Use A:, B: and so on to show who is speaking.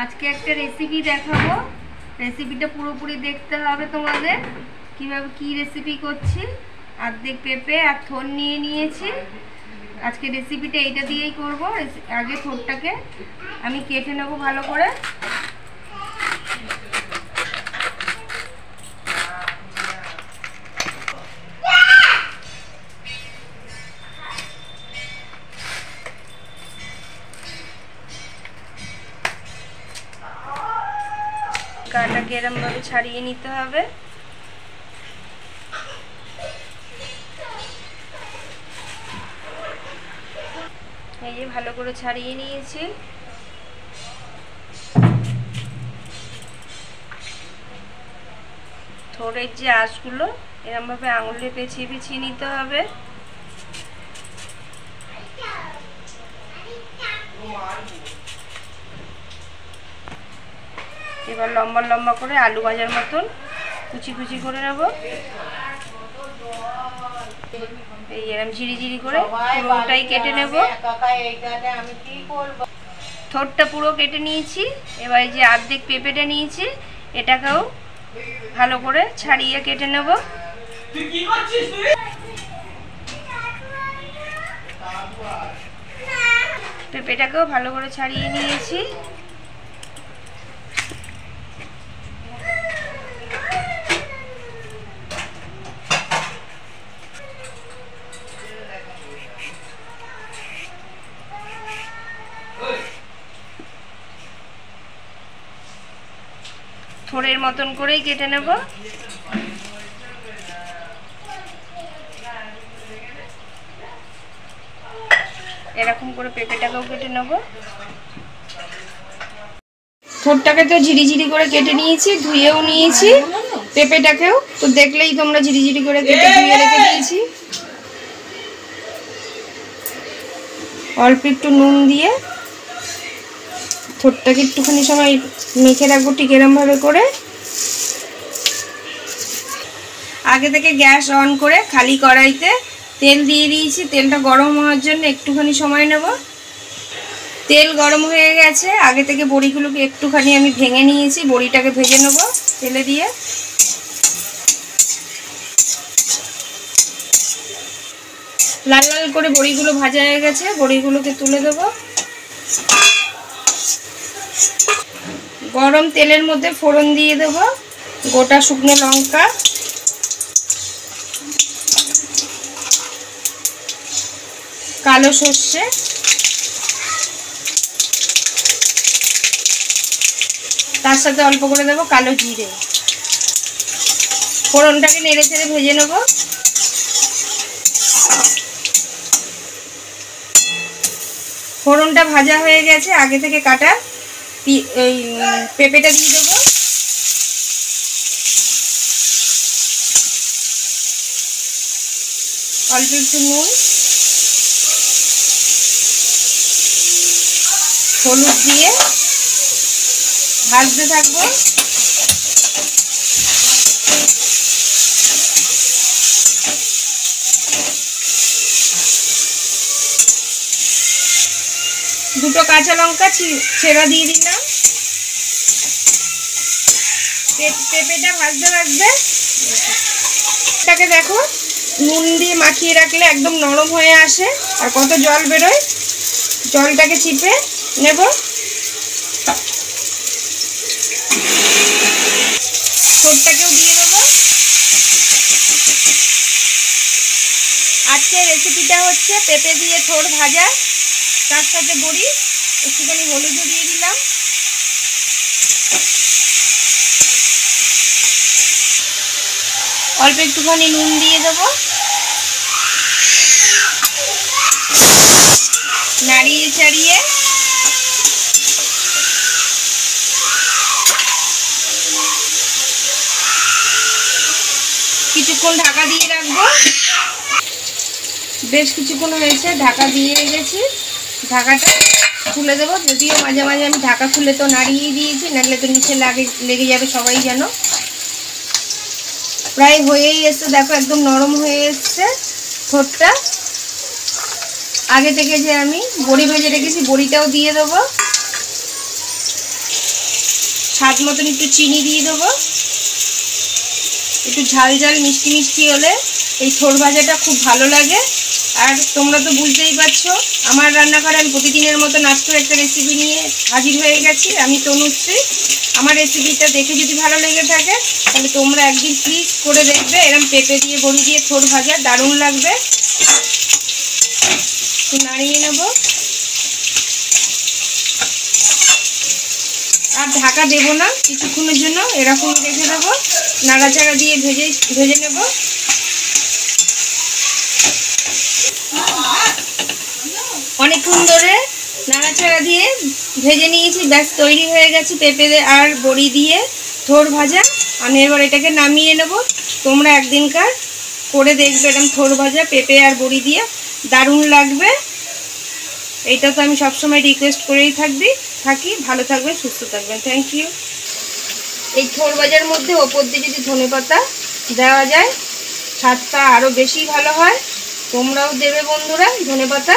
A: আজকে একটা রেসিপি দেখাবো। রেসিপিটা পুরোপুরি দেখতে হবে তোমাদের। কিভাবে কি রেসিপি করছি। অর্ধেক পেঁপে আর থোড় নিয়ে নিয়েছি। আজকে রেসিপিটা এইটা দিয়েই করব। আগে থোড়টাকে আমি কেটে নেব ভালো করে। গাটাকে এরমভাবে ছাড়িয়ে নিতে হবে। এই যে ভালো করে ছাড়িয়ে নিয়েছি। থোড়ের যে আঁশগুলো এরমভাবে আঙুলে পেঁচিয়ে পেঁচিয়ে নিতে হবে। এবার লম্বা লম্বা করে আলু ভাজার মতন কুচি কুচি করে নেব। এই এরম ঝিরি ঝিরি করে পুরোটাই কেটে নেব। থোড়টা পুরো কেটে নিয়েছি। এবার এই যে অর্ধেক পেঁপেটা নিয়েছি, এটাকেও ভালো করে ছাড়িয়ে কেটে নেব। পেঁপেটাকেও ভালো করে ছাড়িয়ে নিয়েছি। থোড়ের মতন করেই কেটে নেব। এরকম করে পেঁপেটাকেও কেটে নেব। থোড়টাকে তো ঝিরি ঝিরি করে কেটে নিয়েছি, ধুয়েও নিয়েছি। পেঁপেটাকেও তো দেখলেই তোমরা ঝিরি ঝিরি করে কেটে ধুয়ে রেখে দিয়েছি। অল্প একটু নুন দিয়ে থোড়টাকে একটুখানি সময় মেখে রাখবো ঠিক এরমভাবে করে। আগে থেকে গ্যাস অন করে খালি কড়াইতে তেল দিয়ে দিয়েছি। তেলটা গরম হওয়ার জন্য একটুখানি সময় নেব। তেল গরম হয়ে গেছে। আগে থেকে বড়িগুলোকে একটুখানি আমি ভেঙে নিয়েছি। বড়িটাকে ভেজে নেব তেলে দিয়ে। লাল লাল করে বড়িগুলো ভাজা হয়ে গেছে। বড়িগুলোকে তুলে দেব। গরম তেলের মধ্যে ফোড়ন দিয়ে দেব গোটা শুকনো লঙ্কা, কালো সর্ষে, তার সাথে অল্প করে দেব কালো জিরে। ফোড়নটাকে নেড়ে চেড়ে ভেজে নেব। ফোড়নটা ভাজা হয়ে গেছে। আগে থেকে কাটা এই পেঁপেটা দিয়ে দেবো। অল্প একটু নুন, হলুদ দিয়ে ভাজতে থাকবো। দুটো কাঁচা লঙ্কা ছেঁড়া দিয়ে দিলাম। পেঁপেটা ভাজতে ভাজতে এটাকে দেখো নুন দিয়ে মাখিয়ে রাখলে একদম নরম হয়ে আসে আর কত জল বেরোয়। জলটাকে চিপে নেব। থোড়টাকেও দিয়ে দেবো। আজকের রেসিপিটা হচ্ছে পেঁপে দিয়ে থোড় ভাজা, তার সাথে বড়ি, একটুখানি হলুদও দিয়ে দিলাম। অল্প একটুখানি নুন দিয়ে দেবো। নাড়িয়ে চাড়িয়ে কিছুক্ষণ ঢাকা দিয়ে রাখবো। বেশ কিছুক্ষণ হয়েছে, ঢাকা দিয়ে রেখেছি। ঢাকাটা খুলে দেবো। যদিও মাঝে মাঝে আমি ঢাকা খুলে তো নাড়িয়ে দিয়েছি, নাড়লে তো নিচে লেগে যাবে, সবাই জানো। প্রায় হয়েই এসছে, দেখো একদম নরম হয়ে এসছে থোড়টা। আগে থেকে যে আমি বড়ি ভেজে রেখেছি বড়িটাও দিয়ে দেবো। স্বাদ মতন একটু চিনি দিয়ে দেবো। একটু ঝাল ঝাল মিষ্টি মিষ্টি হলে এই থোড় ভাজাটা খুব ভালো লাগে। আর তোমরা তো বুঝতেই পারছো আমার রান্নাঘরে আমি প্রতিদিনের মতন আজকেও একটা রেসিপি নিয়ে হাজির হয়ে গেছি। আমি তনুশ্রী। আমার রেসিপিটা দেখে যদি ভালো লেগে থাকে তাহলে তোমরা একদিন প্লিজ করে দেখবে। এরকম পেঁপে দিয়ে বড়ি দিয়ে থোড় ভাজা দারুণ লাগবে। একটু নাড়িয়ে নেব আর ঢাকা দেবো না, কিছুক্ষণের জন্য এরকম রেখে দেবো। নাড়াচাড়া দিয়ে ভেজে নেব। অনেকক্ষণ ধরে নাড়াচাড়া দিয়ে ভেজে নিয়েছি, ব্যাস তৈরি হয়ে গেছে পেঁপে আর বড়ি দিয়ে থোড় ভাজা। আমি এবার এটাকে নামিয়ে নেব। তোমরা একদিনকার করে দেখবে এরকম থোড় ভাজা পেঁপে আর বড়ি দিয়ে, দারুণ লাগবে। এইটা তো আমি সবসময় রিকোয়েস্ট করেই থাকি। ভালো থাকবেন, সুস্থ থাকবেন। Thank you. এই থোড় ভাজার মধ্যে ওপর দিয়ে যদি ধনেপাতা দেওয়া যায় স্বাদটা আরও বেশি ভালো হয়। তোমরাও দেবে বন্ধুরা ধনেপাতা।